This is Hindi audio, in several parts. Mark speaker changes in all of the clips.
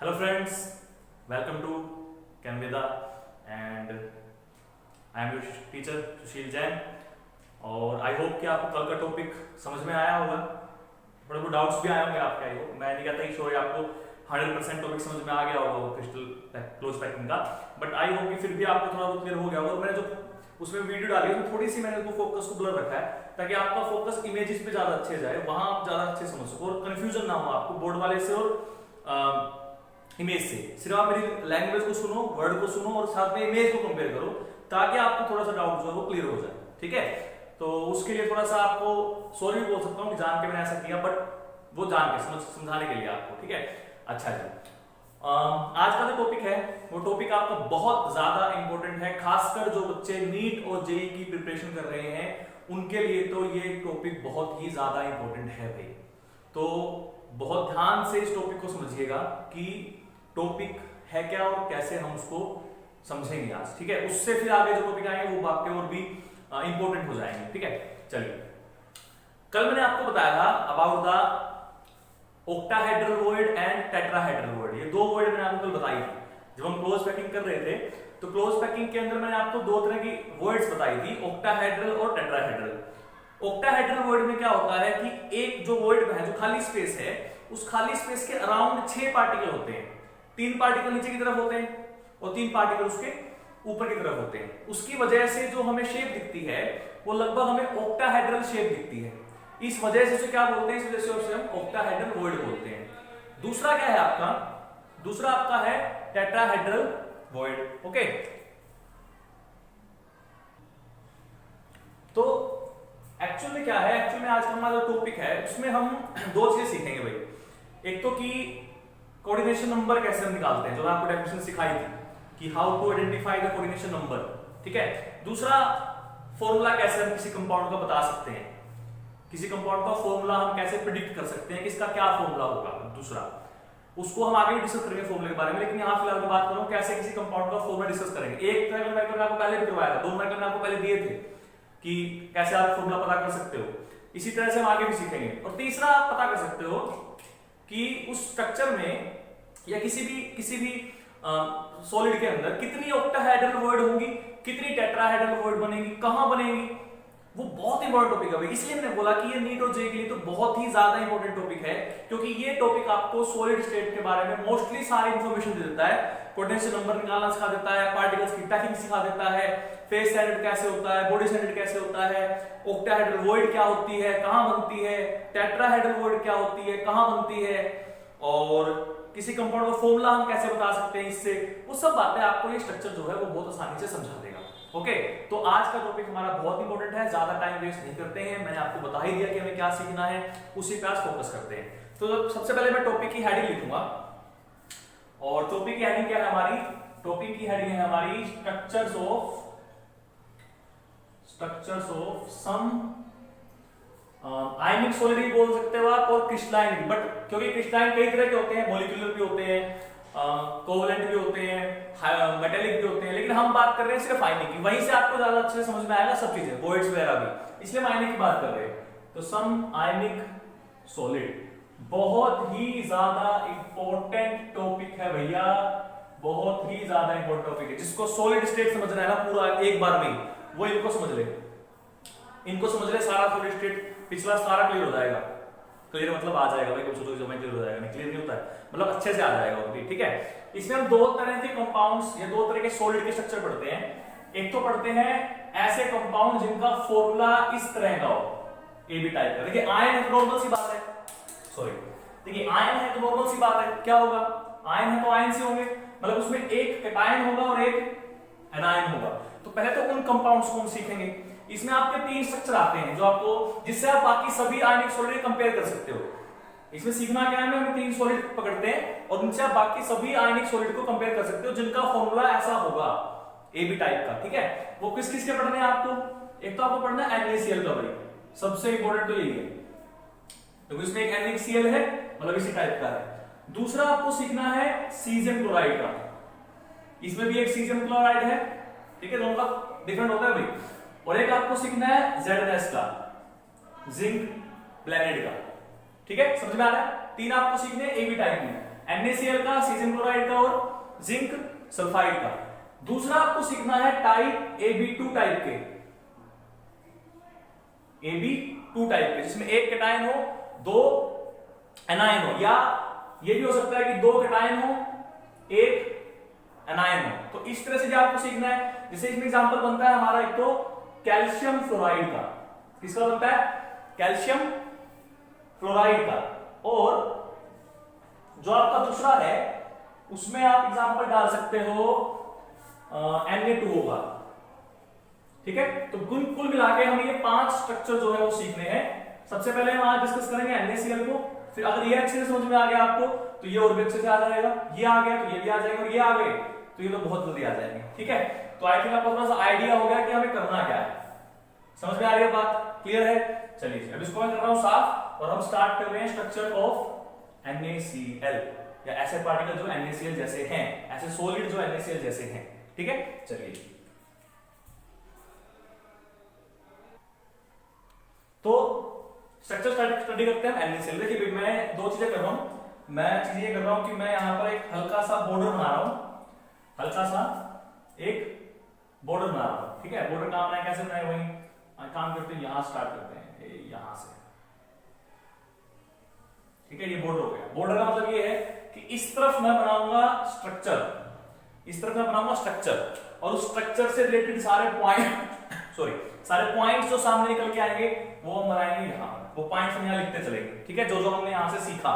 Speaker 1: Hello friends, welcome to Canveda and I am your teacher Sushil Jain. और आई होप कि आपको कल का टॉपिक समझ में आया होगा, थोड़े बहुत डाउट्स भी आए होंगे आपके। आई होप, मैं नहीं कहता कि श्योर आपको 100% टॉपिक समझ में आ गया होगा वो क्रिस्टल क्लोज पैकिंग का, बट आई होप कि फिर भी आपको थोड़ा बहुत क्लियर हो गया होगा। मैंने जो उसमें वीडियो डाली है उसमें थोड़ी सी मैंने उसको फोकस को ब्लर रखा है ताकि आपका फोकस इमेजेस पे ज्यादा अच्छे जाए, वहां आप ज्यादा अच्छे समझ सको और कंफ्यूजन ना हो आपको बोर्ड वाले से और इमेज से। सिर्फ आप मेरी लैंग्वेज को सुनो, वर्ड को सुनो और साथ में इमेज को कंपेयर करो ताकि आपको थोड़ा सा डाउट जो है वो क्लियर हो जाए। ठीक है, तो उसके लिए थोड़ा सा आपको सॉरी भी बोल सकता हूँ कि जान के मैंने ऐसा किया, बट वो जान के समझाने के लिए आपको। ठीक है, अच्छा जी, आज का जो टॉपिक है वो टॉपिक आपका बहुत ज्यादा इंपॉर्टेंट है, खासकर जो बच्चे नीट और जेईई की प्रिपरेशन कर रहे हैं उनके लिए तो ये टॉपिक बहुत ही ज्यादा इंपॉर्टेंट है भाई। तो बहुत ध्यान से इस टॉपिक को समझिएगा कि टॉपिक है क्या और कैसे हम उसको समझेंगे आज। ठीक है, उससे फिर आगे जो टॉपिक आएंगे वो आपके और भी इंपॉर्टेंट हो जाएंगे। ठीक है, चलिए, कल मैंने आपको बताया था about the octahedral void and tetrahedral void. ये दो वर्ड मैंने आपको कल बताई थी जब हम क्लोज पैकिंग कर रहे थे। तो क्लोज पैकिंग के अंदर मैंने आपको दो तरह की वर्ड्स बताई थी, ऑक्टाहेड्रल और टेट्राहेड्रल। ऑक्टाहेड्रल वर्ड में क्या होता है कि एक जो वर्ड है, जो खाली स्पेस है, उस खाली स्पेस के अराउंड 6 पार्टिकल होते हैं। 3 पार्टिकल नीचे की तरफ होते हैं और 3 पार्टिकल उसके ऊपर की तरफ होते हैं। उसकी वजह से जो हमें शेप दिखती है वो लगभग हमें ऑक्टाहेड्रल शेप दिखती है। इस वजह से क्या बोलते हैं, इस वजह से हम ऑक्टाहेड्रल वर्ड बोलते हैं। दूसरा क्या है आपका, दूसरा आपका है टेट्राहेड्रल वर्ड। ओके, तो एक्चुअल में क्या है, एक्चुअल में आज का हमारा जो टॉपिक है उसमें हम दो चीजें सीखेंगे भाई। एक तो कि कोऑर्डिनेशन नंबर कैसे हम निकालते हैं, जो आपको डेफिनेशन सिखाई थी कि how to identify the coordination number. ठीक है, दूसरा फॉर्मूला कैसे हम किसी कंपाउंड का बता सकते हैं, किसी कंपाउंड का फॉर्मूला हम कैसे प्रिडिक्ट कर सकते हैं कि इसका क्या फॉर्मूला होगा। दूसरा, उसको हम आगे भी डिस्कस करेंगे फॉर्मूले के बारे में, लेकिन यहां फिलहाल मैं बात कर रहा हूं कैसे किसी कंपाउंड का फॉर्मूला डिस्कस करेंगे। एक तरह का मैंने आपको पहले भी करवाया था, 2 मैंने आपको पहले दिए थे कि कैसे आप फॉर्मूला पता कर सकते हो। इसी तरह से हम आगे भी सीखेंगे। और तीसरा, आप पता कर सकते हो कि उस स्ट्रक्चर में या किसी भी सॉलिड के अंदर कितनी ऑक्टाहेड्रल वर्ड होंगी, कितनी टेट्राहेड्रल वर्ड बनेगी, कहां बनेगी, वो बहुत इंपॉर्टेंट टॉपिक है। इसलिए मैंने बोला कि ये नीट और जेईई के लिए तो बहुत ही ज्यादा इंपॉर्टेंट टॉपिक है, क्योंकि ये टॉपिक आपको सॉलिड स्टेट के बारे में मोस्टली सारी इंफॉर्मेशन दे देता है। कोऑर्डिनेशन नंबर निकालना सिखा देता है, पार्टिकल्स की पैकिंग सिखा देता है, फेज स्टैंडर्ड कैसे होता है, बॉडी स्टैंडर्ड कैसे होता है, ऑक्टाहेड्रल वर्ड क्या होती है, कहां बनती है, टेट्राहेड्रल वर्ड क्या होती है, कहां बनती है, और किसी कंपाउंड का फॉर्मूला हम कैसे बता सकते हैं इससे। वो सब बातें आपको ये स्ट्रक्चर जो है वो बहुत आसानी से समझा देगा। ओके, तो आज का टॉपिक हमारा बहुत इंपॉर्टेंट है, ज्यादा टाइम वेस्ट नहीं करते हैं। मैंने आपको बता ही दिया कि हमें क्या सीखना है, उसी पे आज फोकस करते हैं। तो सबसे पहले मैं टॉपिक की हेडिंग लिखूंगा, और टॉपिक की हेडिंग क्या है हमारी, टॉपिक की हेडिंग है हमारी structures of some ionic solid भी बोल सकते हो आप, और क्रिस्टलाइन भी, बट क्योंकि क्रिस्टलाइन कई तरह के होते हैं, मॉलिक्यूलर भी होते हैं, कोवलेंट भी होते हैं, मेटेलिक भी होते हैं, लेकिन हम बात कर रहे हैं सिर्फ आयनिक की। वहीं से आपको ज्यादा अच्छे से समझ में आएगा सब चीजें, वॉइड्स वगैरह भी, इसलिए हम आयनिक की बात कर रहे हैं। तो सम आयनिक सॉलिड बहुत ही ज्यादा इंपॉर्टेंट टॉपिक है भैया, बहुत ही ज्यादा इंपॉर्टेंट टॉपिक है। जिसको सॉलिड स्टेट समझना है ना पूरा एक बार में, वो इनको समझ ले, सारा सॉलिड स्टेट पिछला सारा क्लियर हो जाएगा। क्लियर मतलब आ जाएगा भाई, कुछ तो जो क्लियर हो जाएगा, नहीं क्लियर नहीं होता है, मतलब अच्छे से आ जाएगा वो भी। ठीक है, इसमें हम दो तरह के कंपाउंड्स या दो तरह के सॉलिड के स्ट्रक्चर पढ़ते हैं। एक तो पढ़ते हैं ऐसे कंपाउंड जिनका फॉर्मूला इस तरह का हो, ए बी टाइप का। देखिए आयन है तो नॉर्मल सी बात है, सॉरी, देखिए आयन है तो नॉर्मल सी बात है, क्या होगा, आयन है तो आयन से होंगे, मतलब उसमें एक कैटायन होगा और एक एनायन होगा। तो पहले तो उन कंपाउंड्स को हम सीखेंगे। इसमें आपके 3 स्ट्रक्चर आते हैं जो आपको, जिससे आप बाकी सभी आयनिक सॉलिड कंपेयर कर सकते हो। इसमें सीखना क्या है, हम 3 सॉलिड पकड़ते हैं और उनसे आप बाकी सभी आयनिक सॉलिड को कंपेयर कर सकते हो जिनका फॉर्मूला ऐसा होगा ए बी टाइप का। ठीक है, वो किस किस के पढ़ने हैं आपको, एक तो आपको पढ़ना है NaCl का भाई, सबसे इंपॉर्टेंट तो यही है, क्योंकि इसमें एक NaCl है, मतलब इसी टाइप का है। दूसरा आपको सीखना है सीजियम क्लोराइड का, इसमें भी एक सीजियम क्लोराइड है। ठीक है, दोनों का डिफरेंट होता है भाई। और एक आपको सीखना है ZnS का, जिंक ब्लेनेड का। ठीक है, समझ में आ रहा है। 3 आपको सीखने ए बी टाइप में। NaCl का, सीजियम क्लोराइड का और जिंक सल्फाइड का। दूसरा आपको सीखना है टाइप Ab2 टाइप के, Ab2 टाइप के, जिसमें एक कैटायन हो, दो एनायन हो, या ये भी हो सकता है कि दो कैटायन हो, एक एनायन हो। तो इस तरह से जो आपको सीखना है, जैसे इसमें एग्जांपल बनता है हमारा एक तो कैल्शियम फ्लोराइड का, किसका बनता है, कैल्शियम फ्लोराइड का, और जो आपका दूसरा है उसमें आप एग्जांपल डाल सकते हो Na2O का। ठीक है, तो कुल मिला के हम ये 5 स्ट्रक्चर जो है वो सीखने हैं। सबसे पहले हम आज डिस्कस करेंगे NaCl को, फिर अगर ये अच्छे से समझ में आ गया आपको तो ये और भी अच्छे से आ जाएगा, ये आ गया तो ये भी आ जाएगा, और ये आ गए तो ये तो बहुत जल्दी आ जाएंगे। ठीक है, तो आई थिंक आपको थोड़ा सा आइडिया हो गया कि हमें करना क्या है, समझ में आ रही है बात, क्लियर है। चलिए अब इसको मैं कर रहा हूं साफ और हम स्टार्ट कर रहे हैं स्ट्रक्चर ऑफ NaCl, या ऐसे पार्टिकल जो NaCl जैसे हैं, ऐसे सॉलिड जो NaCl जैसे हैं। ठीक है, चलिए तो स्ट्रक्चर स्टडी करते हैं NaCl। देखिए मैं दो चीजें कर रहा हूं, मैं चीज ये कर रहा हूं कि मैं यहां पर एक हल्का सा बॉर्डर बना रहा हूं, हल्का सा एक बॉर्डर बना रहा हूं। ठीक है, बॉर्डर काम बनाए, कैसे बनाए, वही काम करते हैं, यहां स्टार्ट करते हैं, यहां से। ठीक है, ये बॉर्डर हो गया। बॉर्डर का मतलब ये है कि इस तरफ मैं बनाऊंगा स्ट्रक्चर, इस तरफ मैं बनाऊंगा स्ट्रक्चर, और उस स्ट्रक्चर से रिलेटेड सारे पॉइंट सारे पॉइंट्स जो सामने निकल के आएंगे वो हम बनाएंगे यहां, वो पॉइंट्स हम यहां लिखते चलेंगे। ठीक है, जो जो हमने यहां से सीखा,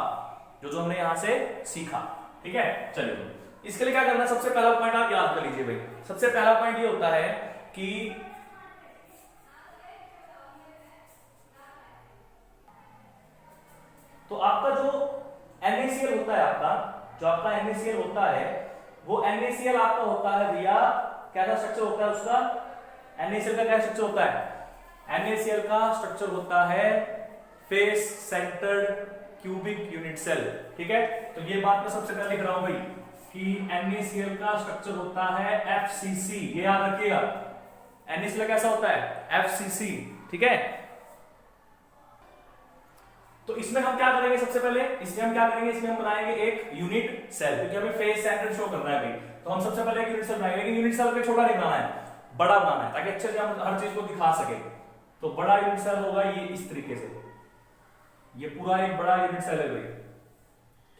Speaker 1: जो हमने यहां से सीखा। ठीक है, चलिए इसके लिए क्या करना है, सबसे पहला पॉइंट आप याद कर लीजिए भाई। सबसे पहला पॉइंट ये होता है कि तो आपका जो NaCl होता है, आपका जो आपका NaCl होता है, वो NaCl आपका होता है भैया, कैसा स्ट्रक्चर होता है उसका, NaCl का क्या स्ट्रक्चर होता है, NaCl का स्ट्रक्चर होता है face centred cubic unit cell. ठीक है, तो ये बात मैं सबसे पहले लिख रहा हूं भाई कि NaCl का स्ट्रक्चर होता है FCC, ये याद रखिएगा, NaCl कैसा होता है, FCC। ठीक है, तो इसमें हम क्या करेंगे, सबसे पहले इसमें हम क्या करेंगे, इसमें हम बनाएंगे एक यूनिट सेल, क्योंकि हमें फेस सेंटर शो करना है भाई, तो हम सबसे पहले एक यूनिट सेल बनाएंगे। लेकिन यूनिट सेल पे छोटा नहीं बनाना है, बड़ा बनाना है, ताकि अच्छे से हम हर चीज को दिखा सके। तो बड़ा यूनिट सेल होगा ये इस तरीके से, ये पूरा एक बड़ा यूनिट सेल है भाई।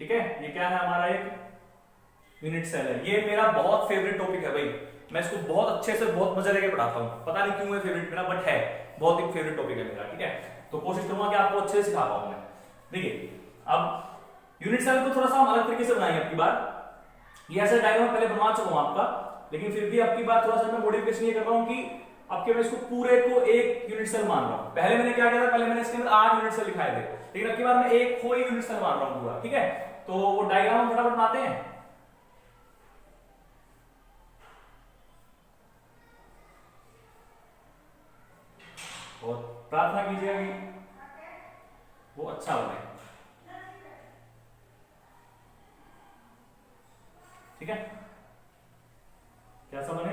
Speaker 1: ठीक है, ये क्या है, हमारा एक यूनिट सेल है। ये मेरा बहुत फेवरेट टॉपिक है भाई, मैं इसको बहुत अच्छे से बहुत मजा लेके पढ़ाता हूँ, पता नहीं क्यों है फेवरेट मेरा, बट है बहुत ही फेवरेट टॉपिक है मेरा। ठीक है, तो कोशिश करूंगा कि आपको अच्छे से सिखा पाऊं मैं। देखिए अब यूनिट सेल को थोड़ा सा हम अलग तरीके से बनाएंगे आपकी बार, ये ऐसा डायग्राम पहले बनवा चुका हूं आपका, लेकिन फिर भी आपकी बात थोड़ा सा मैं मॉडिफिकेशन ये कर रहा हूं कि आपके मैं इसको पूरे को एक यूनिट सेल मान रहा हूं। पहले मैंने क्या किया था, पहले मैंने इसके अंदर 8 यूनिट सेल लिखाए थे, लेकिन अब की बार मैं एक को ही यूनिट सेल मान रहा हूं पूरा। ठीक है, तो वो डायग्राम हम फटाफट बनाते हैं। और प्रार्थना कीजिएगा कि वो अच्छा बने। ठीक है, कैसा बने,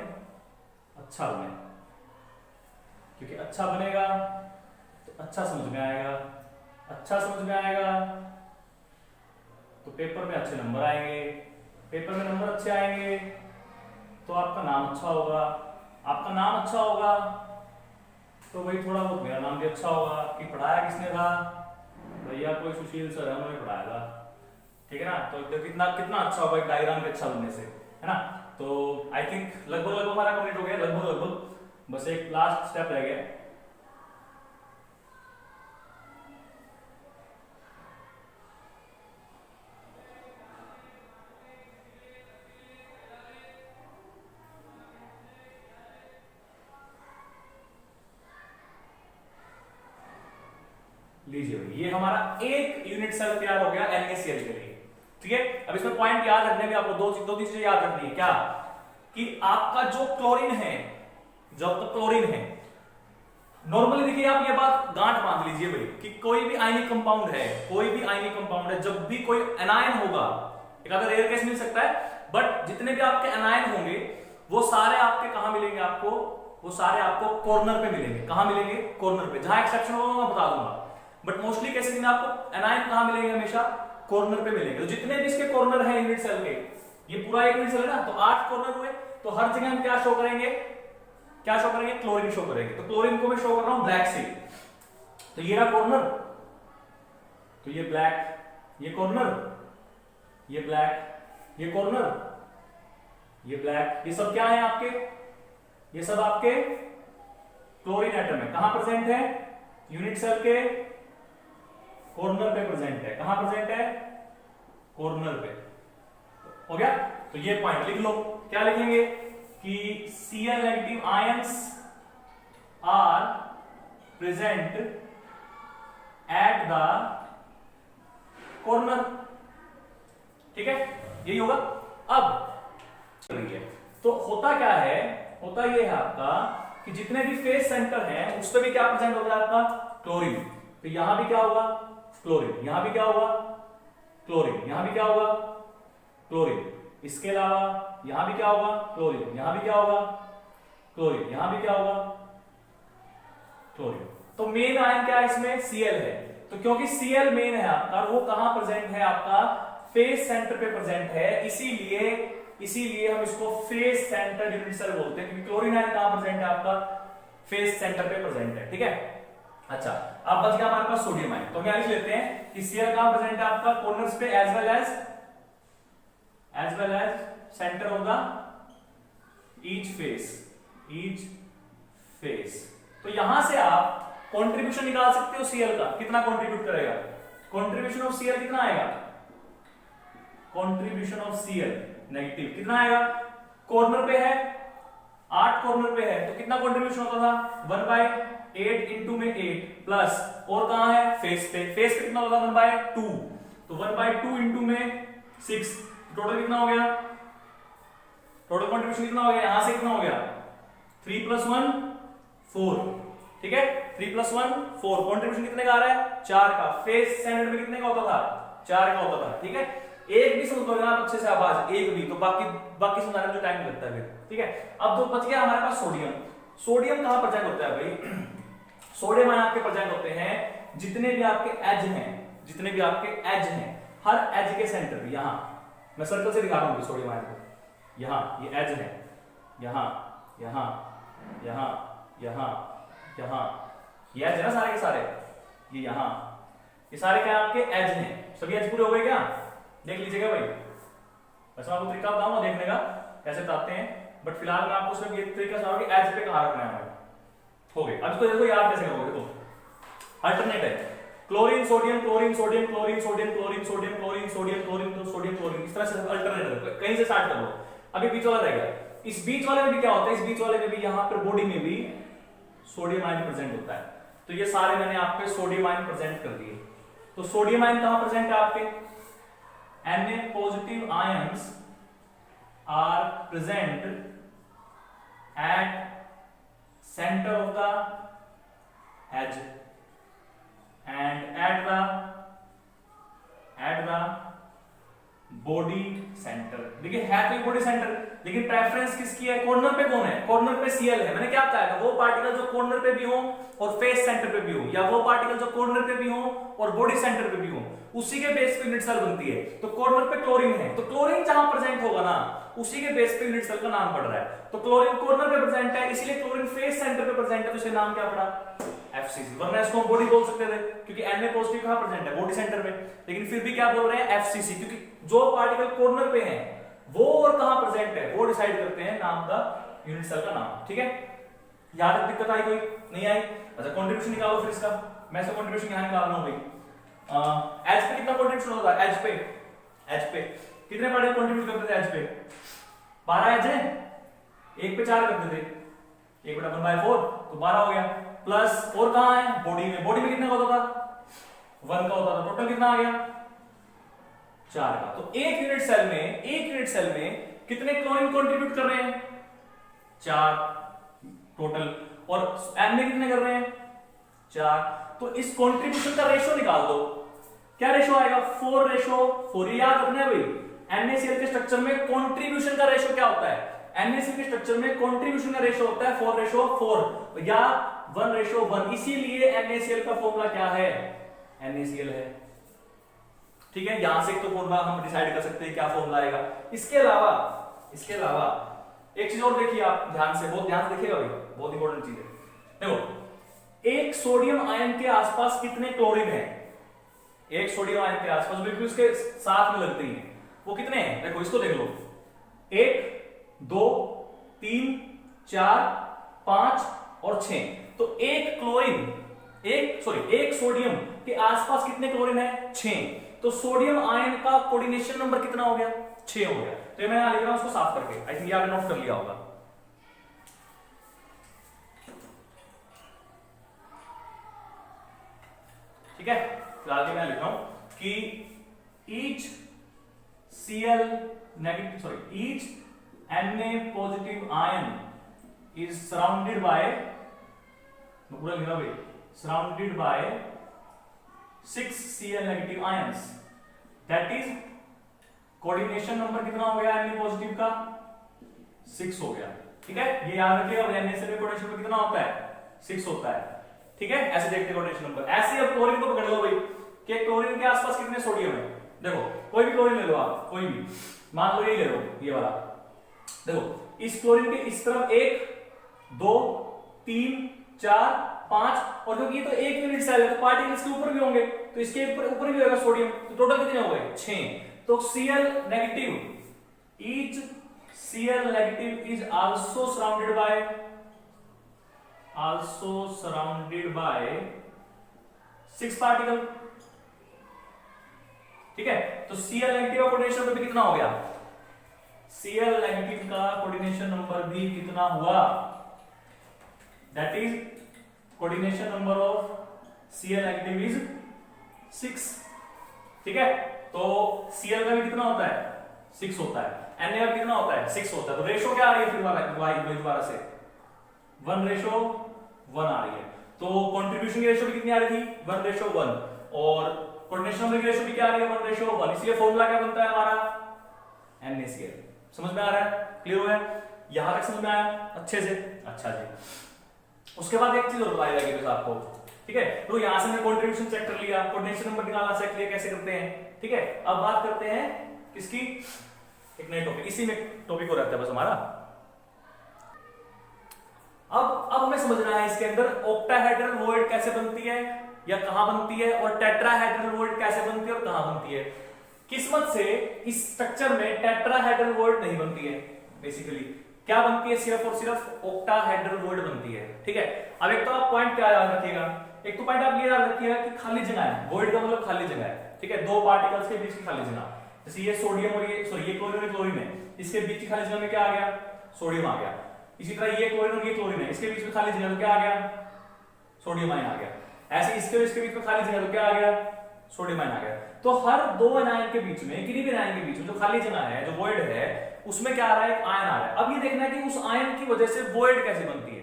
Speaker 1: अच्छा बने, क्योंकि अच्छा बनेगा तो अच्छा समझ में आएगा, अच्छा समझ में आएगा तो पेपर में अच्छे नंबर आएंगे, पेपर में नंबर अच्छे आएंगे तो आपका नाम अच्छा होगा, आपका नाम अच्छा होगा तो भाई थोड़ा बहुत मेरा नाम भी अच्छा होगा कि पढ़ाया किसने था, भैया कोई सुशील सर है, उन्होंने पढ़ाया था। ठीक है ना, तो कितना कितना अच्छा होगा एक डायग्राम के अच्छा बनने से, है ना। तो आई थिंक लगभग हमारा कंप्लीट हो गया, लगभग बस एक लास्ट स्टेप रह गया। लीजिए भाई, ये हमारा एक यूनिट सेल तैयार हो गया NaCl के लिए। ठीक है, अब इसमें पॉइंट याद रखने में आपको दो चीजें याद रखनी है। क्या कि आपका जो क्लोरीन है, जो आपका क्लोरीन है, नॉर्मली देखिए आप ये बात गांठ बांध लीजिए भाई कि कोई भी आयनिक कंपाउंड है, कोई भी आयनिक कंपाउंड है, जब भी कोई एनायन होगा, एक आधा रेयर केस मिल सकता है, बट जितने भी आपके एनायन होंगे वो सारे आपके कहां मिलेंगे, आपको वो सारे आपको कॉर्नर पे मिलेंगे। कहां मिलेंगे, कॉर्नर पे। जहां एक्सेप्शन होगा मैं बता दूंगा, बट मोस्टली कैसे दिन आपको एनायन कहां मिलेंगे, हमेशा कॉर्नर पे मिलेंगे। तो जितने भी इसके कॉर्नर हैं यूनिट सेल के, ये पूरा एक यूनिट सेल है ना, तो 8 कॉर्नर हुए, तो हर जगह हम क्या शो करेंगे, क्या शो करेंगे, क्लोरीन शो करेंगे। तो क्लोरीन को मैं शो कर रहा हूं ब्लैक से, तो ये रहा कॉर्नर, तो ये ब्लैक, ये कॉर्नर, ये ब्लैक, ये कॉर्नर, ये ब्लैक, ये सब क्या है आपके, ये सब आपके क्लोरीन एटम है। कहां प्रेजेंट है, यूनिट सेल के कॉर्नर पे प्रेजेंट है। कहां प्रेजेंट है, कॉर्नर पे। हो गया, तो ये पॉइंट लिख लो। क्या लिखेंगे कि Cl negative ions are present at the corner. ठीक है, यही होगा। अब तो होता क्या है, होता ये है आपका कि जितने भी फेस सेंटर हैं उस पर भी क्या प्रेजेंट होगा आपका, क्लोरीन। तो यहां भी क्या होगा, क्लोरीन, यहां भी क्या होगा, क्लोरीन, यहां भी क्या होगा, क्लोरीन। इसके अलावा यहां भी क्या होगा, क्लोरीन, यहां भी क्या होगा, क्लोरीन, यहां भी क्या होगा, क्लोरीन। तो मेन आयन क्या है इसमें, Cl है। तो क्योंकि Cl मेन है आपका, वो कहां प्रेजेंट है आपका, फेस सेंटर पे प्रेजेंट है, इसीलिए हम इसको फेस सेंटर यूनिट सेल बोलते हैं, क्योंकि क्लोरीन आयन कहां प्रेजेंट है आपका, फेस सेंटर पे प्रेजेंट है। ठीक है, अच्छा, अब बच गया हमारे पास सोडियम आयन। तो हम यहां लिख लेते हैं कि Cl कहां प्रेजेंट है आपका, कॉर्नर्स पे as well as centre of the each face. तो यहां से आप कंट्रीब्यूशन निकाल सकते हो Cl का, कितना कंट्रीब्यूट करेगा, कंट्रीब्यूशन ऑफ Cl कितना आएगा, कंट्रीब्यूशन ऑफ Cl नेगेटिव कितना आएगा, कॉर्नर पे है, 8 कॉर्नर पे है, तो कितना कंट्रीब्यूशन होता था, 1/8 इंटू में 8 प्लस, और कहां है, फेस पे कितना होता था, 1/2, तो 1/2 इंटू में 6, टोटल कितना हो गया, टोटल कंट्रीब्यूशन कितना हो गया, यहां से कितना हो गया, 3 + 1 4। ठीक है, 3 + 1 4, कंट्रीब्यूशन कितने का आ रहा है, 4 का। फेस सेंटर में कितने का होता था, 4 का होता था। ठीक है, एक भी समझ लो आप अच्छे से आवाज, एक भी, तो बाकी समझाने में टाइम लगता है। ठीक है, अब तो बच गया हमारे पास सोडियम। सोडियम कहां प्रेजेंट होता है भाई, सोडियम आयन आपके प्रेजेंट होते हैं जितने भी आपके एज हैं, जितने भी आपके एज हैं, हर एज के सेंटर, यहां मैं सर्कल से दिखा रहा हूं सोडियम आयन को, यहां ये एज है, यहां यहां यहां यहां यहां, ये एज है ना सारे के सारे, ये यहां, ये सारे क्या आपके एज हैं, सभी एज पूरे हो गए क्या, देख लीजिएगा भाई। वैसे मैं आपको तरीका बताऊंगा देखने का कैसे बताते हैं, बट फिलहाल मैं आपको सिर्फ ये तरीका समझाऊंगा कि एज पे कहां रखना है हमें। हो गए, अब इसको देखो याद कैसे करोगे, देखो अल्टरनेट है, chlorine sodium chlorine sodium chlorine sodium chlorine sodium chlorine sodium chlorine तो सोडियम क्लोरीन, इस तरह से अल्टरनेट है, कहीं से स्टार्ट कर लो। अभी बीच वाला रहेगा, इस बीच वाले में भी क्या होता है, इस बीच वाले में भी यहां पर बॉडी में भी सोडियम आयन प्रेजेंट होता है। तो ये सारे मैंने आपके सोडियम आयन प्रेजेंट कर दिए। तो सोडियम आयन कहां प्रेजेंट है आपके, Na positive ions are present at center of the edge and at the body center। देखिए है तो बॉडी सेंटर, लेकिन प्रेफरेंस किसकी है, कॉर्नर पे कौन है, कॉर्नर पे Cl है। मैंने क्या बताया था, वो पार्टिकल जो कॉर्नर पे भी हो और फेस सेंटर पे भी हो, या वो पार्टिकल जो कॉर्नर पे भी हो और बॉडी सेंटर पे भी हो, उसी के बेस पे यूनिट सेल बनती है। तो कॉर्नर पे क्लोरीन है, तो क्लोरीन जहां प्रेजेंट होगा ना, उसी के बेस पे यूनिट सेल का नाम पड़ रहा है। तो क्लोरीन कॉर्नर पे प्रेजेंट है, इसलिए क्लोरीन फेस सेंटर पे प्रेजेंट है, तो इसका नाम क्या पड़ा, FCC। वरना इसको हम बॉडी बोल सकते थे, क्योंकि Na पॉजिटिव कहां प्रेजेंट है, बॉडी सेंटर में, लेकिन फिर भी क्या बोल रहे हैं, FCC, क्योंकि जो पार्टिकल कॉर्नर पे है वो और कहां प्रेजेंट है, वो डिसाइड करते हैं नाम का, यूनिट सेल का नाम। ठीक है, यहां तक दिक्कत आई कोई, नहीं आई? अच्छा, कंट्रीब्यूशन निकालो फिर इसका, मैं इसका कंट्रीब्यूशन यहां निकाल रहा हूं भाई। एज पे कितना कंट्रीब्यूशन होता है, एज पे कितने पार्टिकल कंट्रीब्यूट करते थे एज पे, 12 एज है, 1 पे 4 करते थे, 1/1/4 तो 12 हो गया, प्लस और कहां है, बॉडी में कितने का होता था, 1 का होता था, टोटल कितना आ गया, 4 का। तो एक यूनिट सेल में कितने क्लोरीन कंट्रीब्यूट कर रहे हैं, 4 टोटल, और Na कितने कर रहे हैं, 4। तो इस कंट्रीब्यूशन का रेशियो निकाल दो, क्या रेशियो आएगा, 4:4। याद रखना है भाई, NaCl के स्ट्रक्चर में कंट्रीब्यूशन का रेशियो क्या होता है, NaCl के स्ट्रक्चर में कंट्रीब्यूशन का रेशियो होता है 4:4 या 1:1। इसीलिए NaCl का फॉर्मूला क्या है, NaCl है। ठीक है, यहां से एक तो फॉर्मूला हम डिसाइड कर सकते हैं क्या फॉर्मूला आएगा। इसके अलावा एक चीज और देखिए आप ध्यान से, बहुत ध्यान से देखिएगा भाई, बहुत इंपॉर्टेंट चीज है। देखो एक सोडियम आयन के आसपास कितने क्लोरीन है, एक सोडियम आयन के आसपास बिल्कुल उसके साथ में लगती है, वो कितने हैं? देखो इसको देख लो, 1 2 3 4 5 और 6। तो एक सोडियम के आसपास कितने क्लोरीन है? 6। तो सोडियम आयन का कोऑर्डिनेशन नंबर कितना हो गया? 6 हो गया। तो ये मैं यहां लिख रहा हूं उसको साफ करके, आई थिंक ये आपने नोट कर लिया होगा। ठीक है, फिलहाल मैं लिख रहा हूं कि each Na positive ion is surrounded by, मैं पूरा लिख रहा हूं भाई, surrounded by 6 Cl negative ions, that is coordination number कितना हो गया Na पॉजिटिव का? 6 हो गया। ठीक है, ये याद रखिएगा, Na से कोऑर्डिनेशन नंबर कितना होता है? 6 होता है। ठीक है, ऐसे देखते हैं कोऑर्डिनेशन नंबर। ऐसे अब क्लोरीन को पकड़ लो भाई कि क्लोरीन के आसपास कितने सोडियम है। देखो कोई भी क्लोरीन ले लो आप, कोई भी, मान लो ये ले लो, ये वाला। देखो इस क्लोरीन के इस तरफ 1 2 3 4 5, और क्योंकि ये तो एक यूनिट सेल है तो पार्टिकल्स के ऊपर भी होंगे, तो इसके ऊपर भी होगा सोडियम, तो टोटल कितने हो गए? 6। तो Cl negative, each Cl negative is also surrounded by 6 particle. ठीक है, तो Cl नेगेटिव का कोऑर्डिनेशन नंबर भी कितना हो गया? Cl नेगेटिव का कोऑर्डिनेशन नंबर भी कितना हुआ? That is coordination number of Cl negative is 6। ठीक है, तो Cl का भी कितना होता है? 6 होता है। Na का कितना होता है? 6 होता है। तो रेशो क्या आ रही है फिर दोबारा से? 1:1 आ रही है। तो कंट्रीब्यूशन की रेशो भी कितनी आ रही थी? 1:1, और कोऑर्डिनेशन नंबर की रेशो भी क्या आ रही है? 1:1। इसलिए फॉर्मूला क्या बनता है हमारा? NaCl। समझ में आ रहा है? क्लियर हो गया? यहां तक समझ में आया अच्छे से? अच्छा जी। उसके बाद एक चीज और बताई जाएगी बस आपको। ठीक है, तो यहां से हमने कंट्रीब्यूशन चेक कर लिया, कोऑर्डिनेशन नंबर निकालना सीख लिया कैसे करते हैं। ठीक है, अब बात करते हैं किसकी? एक नए टॉपिक, इसी में टॉपिक हो रहता है बस हमारा। अब हमें समझना है इसके अंदर ऑक्टाहेड्रल वॉइड कैसे बनती है या कहां बनती है, और टेट्राहेड्रल वॉइड कैसे बनती है और कहां बनती है। किस्मत से इस स्ट्रक्चर में टेट्राहेड्रल वॉइड नहीं बनती है। बेसिकली क्या बनती है? सिर्फ और सिर्फ ऑक्टाहेड्रल वॉइड बनती है। ठीक है, अब एक तो आप पॉइंट क्या याद रखिएगा, एक तो पॉइंट आप ये याद रखिएगा कि खाली जगह है, वॉइड का मतलब खाली जगह है। ठीक है, दो पार्टिकल्स के बीच की खाली जगह, जैसे ये सोडियम और ये क्लोरीन और क्लोरीन है, इसके बीच की खाली जगह में क्या आ गया? सोडियम आ गया। इसी तरह ये क्लोरीन और ये क्लोरीन है, इसके बीच में खाली जगह में क्या आ गया? सोडियम आयन आ गया। ऐसे इसके और इसके बीच में खाली जगह में क्या आ गया? सोडियम आयन आ गया। तो हर दो आयन के बीच में, किसी भी आयन के बीच में जो खाली जगह है, जो वॉइड है, उसमें क्या आ रहा है? एक आयन आ रहा है। अब ये देखना है कि उस आयन की वजह से वॉइड कैसे बनती है।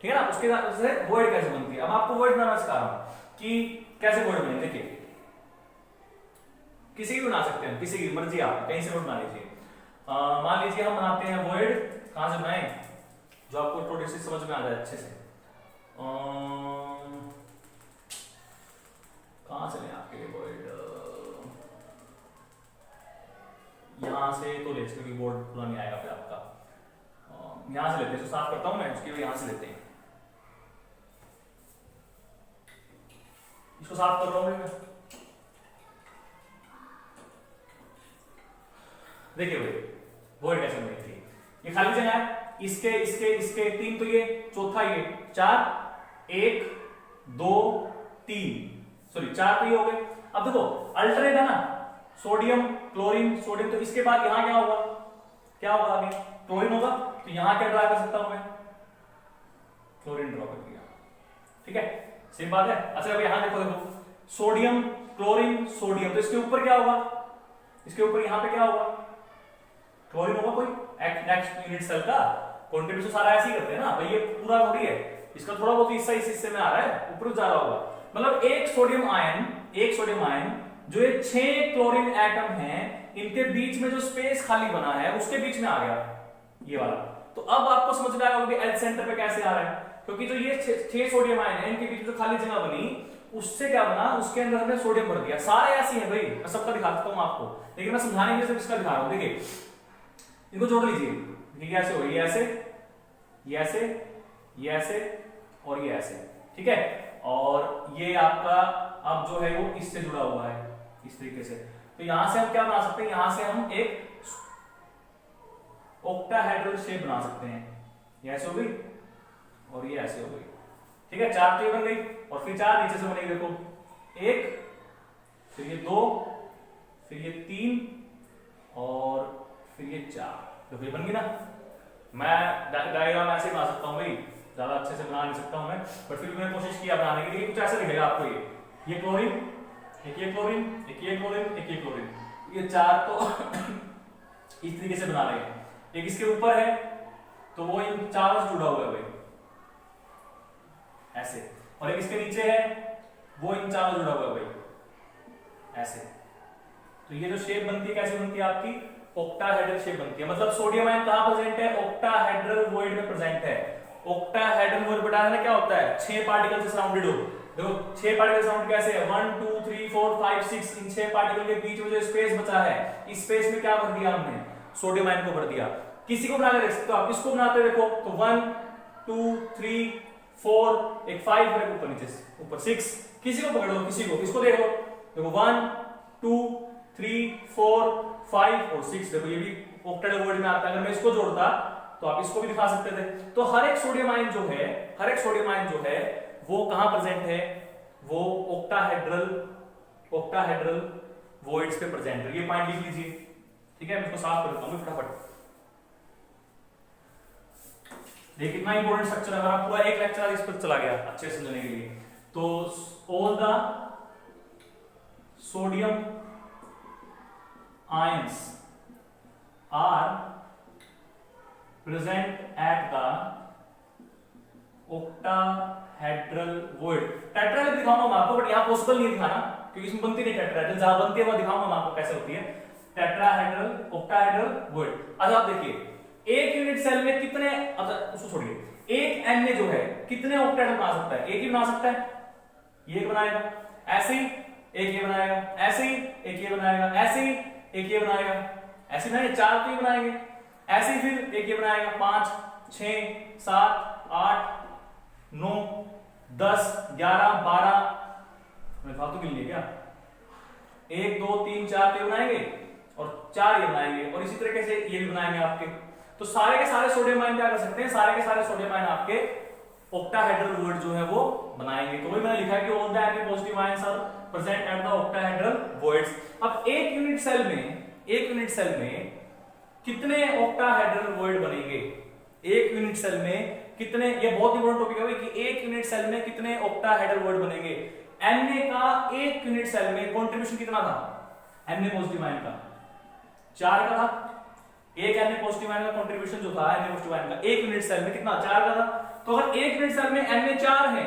Speaker 1: ठीक है ना, उसके वजह से वॉइड कैसे बनती है। अब आपको वॉइड बनाना सिखा रहा हूं कि कैसे वॉइड बने। देखिए, किसी की बना सकते हैं, किसी की मर्जी, आप कहीं से बना लीजिए। मान लीजिए हम बनाते हैं वॉइड, कहां से बनाएं जो आपको थोड़ी सी समझ में आ जाए अच्छे से। कहां से लें आपके लिए वॉइड? यहां से तो ले, क्योंकि बोर्ड पूरा नहीं आएगा फिर आपका। यहां से लेते हैं, तो साफ करता हूं मैं, उसके लिए यहां से लेते हैं। इसको साफ कर रहा हूं मैं। देखिए भाई, वॉइड कैसे बनी थी। ये खाली जगह है, इसके इसके इसके 3, तो ये चौथा, ये 4, 1 2 3, सॉरी 4 तो ये हो गए। अब देखो अल्टरनेट है ना, सोडियम क्लोरीन सोडियम, तो इसके बाद यहां क्या होगा? क्या होगा आगे? क्लोरीन होगा। तो यहां क्या ड्रा कर सकता हूं मैं? क्लोरीन ड्रॉ कर दिया। ठीक है, सेम बात है। अच्छा अब यहां देखो सोडियम क्लोरीन सोडियम, तो इसके ऊपर क्या होगा? इसके ऊपर यहां पे क्या होगा? क्लोरीन होगा। कोई नेक्स्ट यूनिट सेल का कंट्रीब्यूशन सारा ऐसे ही करते हैं ना भाई, ये पूरा थोड़ी है, इसका थोड़ा बहुत हिस्सा इस हिस्से में आ रहा है, ऊपर जा रहा होगा। मतलब एक सोडियम आयन जो ये 6 क्लोरीन एटम हैं, इनके बीच में जो स्पेस खाली बना है उसके बीच में आ गया ये वाला। तो अब आपको समझ में आएगा कि एल सेंटर पे कैसे आ रहा है, क्योंकि जो ये 6 सोडियम आयन है, इनके बीच में जो खाली जगह बनी उससे क्या बना, उसके अंदर हमने सोडियम भर दिया। सारे ऐसे हैं भाई, मैं सबका दिखा देता हूँ आपको, लेकिन मैं समझाने के लिए सिर्फ इसका दिखा रहा हूँ। देखिए इनको जोड़ लीजिए, ठीक है, ऐसे हो, ये ऐसे, ये ऐसे, ये ऐसे और ये ऐसे, ठीक है। और ये आपका अब जो है वो इससे जुड़ा हुआ है इस तरीके से। तो यहां से हम क्या बना सकते हैं, यहां से हम एक ऑक्टाहेड्रल शेप बना सकते हैं। ये ऐसे हो गई और ये ऐसे हो गई, ठीक है। 4 तो ये बन गई और फिर 4 नीचे से बनेगी, देखो 1, फिर ये 2, फिर ये 3 और फिर ये 4, देखो ये बन गई ना। मैं डायग्राम ऐसे बना सकता हूँ भाई, ज्यादा अच्छे से बना नहीं सकता हूँ मैं, बट फिर मैंने कोशिश किया बनाने के लिए। कुछ ऐसा दिखेगा आपको, ये क्लोरीन, एक ये क्लोरीन, एक ये क्लोरीन, एक ये क्लोरीन, ये 4 तो इस तरीके से बना रहे हैं। एक इसके ऊपर है तो वो इन चारों से जुड़ा हुआ है भाई, ऐसे, और एक इसके नीचे है वो इन चारों से जुड़ा हुआ है भाई, ऐसे। तो ये जो शेप बनती है कैसे बनती है आपकी, ऑक्टाहेड्रल शेप बनती है। मतलब सोडियम आयन कहां प्रेजेंट है, ऑक्टाहेड्रल वॉइड में प्रेजेंट है। ऑक्टाहेड्रल वॉइड बताया ना क्या होता है, 6 पार्टिकल से सराउंडेड हो। देखो 6 पार्टिकल सराउंड कैसे है, 1 2 3 4 5 6, इन 6 पार्टिकल के बीच में जो स्पेस बचा है, इस स्पेस में क्या भर दिया हमने, सोडियम आयन को भर दिया। किसी को बना के देख सकते हो आप, इसको बनाते देखो तो 1 2 3 4, एक 5 और एक ऊपर नीचे ऊपर 6, किसी को पकड़ो, किसी को, इसको देखो, देखो 1 2 3 4 5 और 6, देखो ये भी ऑक्टेट वर्ड में आता है। अगर मैं इसको जोड़ता तो आप इसको भी दिखा सकते थे। तो हर एक सोडियम आयन जो है, हर एक सोडियम आयन जो है वो कहां प्रेजेंट है, वो ऑक्टाहेड्रल वॉइड्स पे प्रेजेंट है। ये पॉइंट लिख लीजिए, ठीक है। मैं इसको साफ कर देता हूं फटाफट। देखिए कितना इंपॉर्टेंट स्ट्रक्चर है, अगर पूरा एक लेक्चर इस पर चला गया अच्छे से समझने के लिए। तो all the sodium ions are present at the octahedral void. Tetrahedral दिखाऊंगा मैं आपको, बट यहां पॉसिबल नहीं दिखाना क्योंकि इसमें बनती नहीं टेट्राहेड्रल, जहां बनती है वहां दिखाऊंगा मैं आपको कैसे होती है टेट्राहेड्रल ऑक्टाहेड्रल वॉइड। अच्छा आप देखिए एक यूनिट सेल में कितने, अच्छा उसको छोड़िए, एक Na जो है कितने ऑक्टाहेड्रल बना सकता है, एक ही बना सकता है, ये बनाएगा, ऐसे ही एक ये बनाएगा, ऐसे ही एक ये बनाएगा, ऐसे ही एक ये बनाएगा, ऐसे बनाएंगे 4 तो ये बनाएंगे, ऐसे ही फिर एक ये बनाएगा, 5 6 7 8 9 10 11 12, मैं फालतू गिन लिया क्या, 1 2 3 4 तो ये बनाएंगे और 4 ये बनाएंगे, और इसी तरीके से ये भी बनाएंगे आपके। तो सारे के सारे सोडियम आयन क्या कर सकते हैं, सारे के सारे सोडियम आयन आपके ऑक्टाहेड्रल वॉइड जो है वो बनाएंगे। तो वही मैंने लिखा है कि all the Na positive ions are present at the octahedral voids. अब एक यूनिट सेल में कितने ऑक्टाहेड्रल वॉइड बनेंगे, एक यूनिट सेल में कितने, ये बहुत इंपॉर्टेंट टॉपिक है कि एक यूनिट सेल में कितने ऑक्टाहेड्रल वॉइड बनेंगे। Na का एक यूनिट सेल में कंट्रीब्यूशन कितना था, Na पॉजिटिव आयन का 4 का था, एक Na पॉजिटिव आयन का कंट्रीब्यूशन जो था Na पॉजिटिव आयन का एक यूनिट सेल में कितना 4 का था। तो अगर एक यूनिट सेल में Na 4 है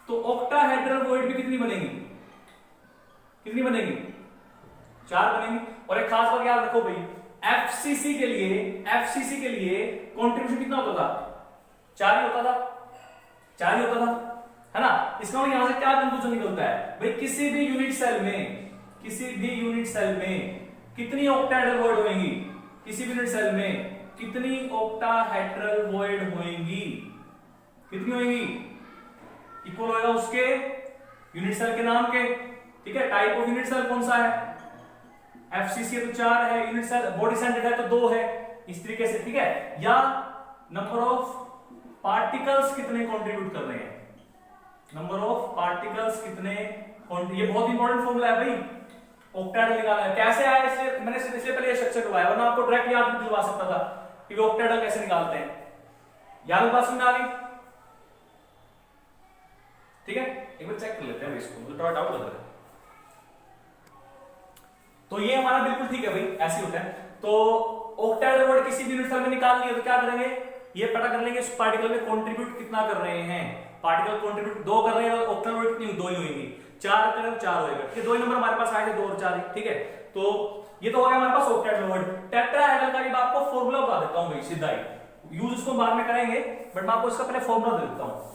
Speaker 1: तो ऑक्टाहेड्रल वॉइड भी कितनी बनेगी, कितनी बनेगी, 4 बनेगी। और एक खास बात याद रखो भाई, FCC के लिए कंट्रीब्यूशन कितना होता था, 4 ही होता था, 4 ही होता था, है ना। इसका मतलब यहां से क्या कंक्लूजन निकलता है भाई, किसी भी यूनिट सेल में कितनी ऑक्टाहेड्रल वॉइड होंगी, किसी भी यूनिट सेल में कितनी ऑक्टाहेड्रल वॉइड होंगी, कितनी होंगी, इक्वल होगा उसके यूनिट सेल के नाम के, ठीक है। टाइप ऑफ यूनिट सेल कौन सा है, FCC है तो 4 है, यूनिट सेल बॉडी सेंटर्ड है तो 2 है, इस तरीके से, ठीक है। या नंबर ऑफ पार्टिकल्स कितने कंट्रीब्यूट कर रहे हैं, नंबर ऑफ पार्टिकल्स कितने, ये बहुत इंपॉर्टेंट फॉर्मूला है भाई, ऑक्टाहेड्रल निकालना है। कैसे आया, इसलिए मैंने इसलिए पहले ये स्ट्रक्चर करवाया, वरना आपको डायरेक्ट याद भी दिलवा सकता था कि ऑक्टाहेड्रल कैसे निकालते हैं। याद बात समझ आ गई, ठीक है। एक बार चेक कर लेते हैं इसको, मुझे थोड़ा डाउट लग रहा है। तो ये हमारा बिल्कुल ठीक है भाई, ऐसे होता है। तो ऑक्टाहेड्रल वॉइड किसी भी यूनिट सेल में निकाल लिया तो क्या करेंगे, ये पता कर लेंगे उस पार्टिकल में कंट्रीब्यूट कितना कर रहे हैं। पार्टिकल कंट्रीब्यूट 2 कर रहे हैं तो ऑक्टाहेड्रल वॉइड कितनी, 2 ही होंगी, 4 करें 4 होएगा, ये 2 ही नंबर हमारे पास आए थे, 2 और 4, ठीक है। तो ये तो हो गया हमारे पास ऑक्टाहेड्रल वॉइड। टेट्राहेड्रल का भी आपको फार्मूला बता देता हूं भाई, सीधा ही, यूज उसको बाद में करेंगे, बट मैं आपको इसका पहले फार्मूला दे देता हूं।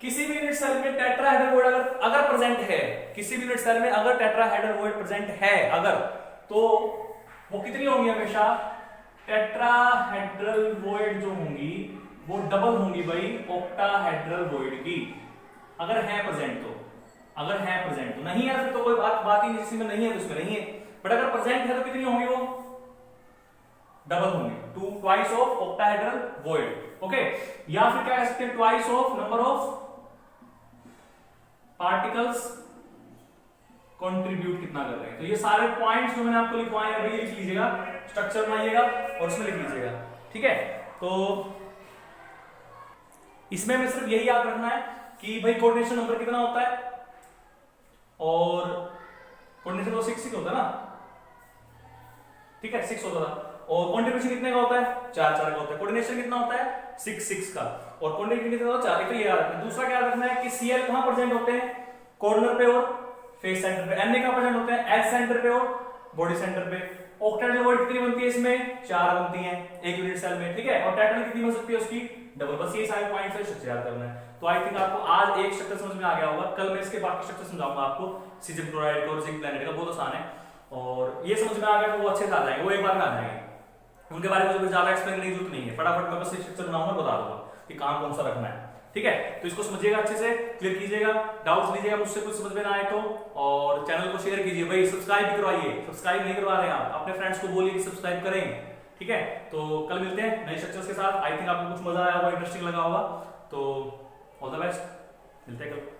Speaker 1: किसी भी यूनिट सेल में टेट्राहेड्रल वॉइड अगर प्रेजेंट है, किसी भी यूनिट सेल में अगर टेट्राहेड्रल वॉइड प्रेजेंट है अगर, तो वो कितनी होंगी हमेशा, टेट्राहेड्रल वॉइड जो होंगी वो डबल होंगी भाई ऑक्टाहेड्रल वॉइड की, अगर है प्रेजेंट तो। अगर है प्रेजेंट तो, नहीं है फिर तो कोई बात ही नहीं, जिसमें नहीं है तो उसमें नहीं है, बट अगर प्रेजेंट है तो कितनी होंगी वो, डबल होंगी, twice of octahedral void. Okay, या फिर क्या कह सकते हैं, twice of number of particles contribute कितना कर रहे हैं। तो ये सारे पॉइंट्स जो मैंने आपको लिखवाए हैं वही लिख लीजिएगा, स्ट्रक्चर बनाइएगा और उसमें लिख लीजिएगा, ठीक है। तो इसमें हमें सिर्फ यही याद रखना है कि भाई कोऑर्डिनेशन नंबर कितना होता है, और कोऑर्डिनेशन तो 6 होता है ना, ठीक है 6 होता था, और कंट्रीब्यूशन कितने का होता है, 4 का होता है। कोऑर्डिनेशन कितना होता है, 6 का, और कंट्रीब्यूशन कितना होता है, 4। तो ये याद रखना। दूसरा क्या रखना है कि Cl कहां प्रेजेंट होते हैं, कॉर्नर पे और फेस सेंटर पे। Na कहां प्रेजेंट होते हैं, एज सेंटर पे और बॉडी सेंटर पे। ऑक्टेट्राहेड्रल वॉइड कितनी बनती है इसमें, 4 बनती हैं एक यूनिट सेल में, ठीक है। और टेट्राहेड्रल कितनी बन सकती है उसकी, डबल। बस ये सारे पॉइंट्स है, स्ट्रक्चर याद करना है। तो आई थिंक आपको आज एक स्ट्रक्चर समझ में आ गया होगा, कल मैं इसके बाकी स्ट्रक्चर समझाऊंगा आपको, सीजियम क्लोराइड का और जिंक प्लैनेट का, बहुत आसान है। और ये समझ में आ गया तो वो अच्छे से आ जाएंगे, वो एक बार में आ जाएंगे, उनके बारे में मुझे ज्यादा एक्सप्लेन करने की जरूरत नहीं है, फटाफट मैं बस स्ट्रक्चर बनाऊंगा, बता दूंगा कि कहां कौन सा रखना है, ठीक है। तो इसको समझिएगा अच्छे से, क्लियर कीजिएगा, डाउट्स लीजिएगा मुझसे, कुछ समझ में ना आए तो, और चैनल को शेयर कीजिए भाई, सब्सक्राइब भी करवाइए, सब्सक्राइब नहीं करवा रहे हैं आप, अपने फ्रेंड्स को बोलिए कि सब्सक्राइब करें, ठीक है। तो कल मिलते हैं नए स्ट्रक्चर्स के साथ। आई थिंक आपको कुछ मजा आया होगा, इंटरेस्टिंग लगा होगा, तो ऑल द बेस्ट, मिलते हैं कल।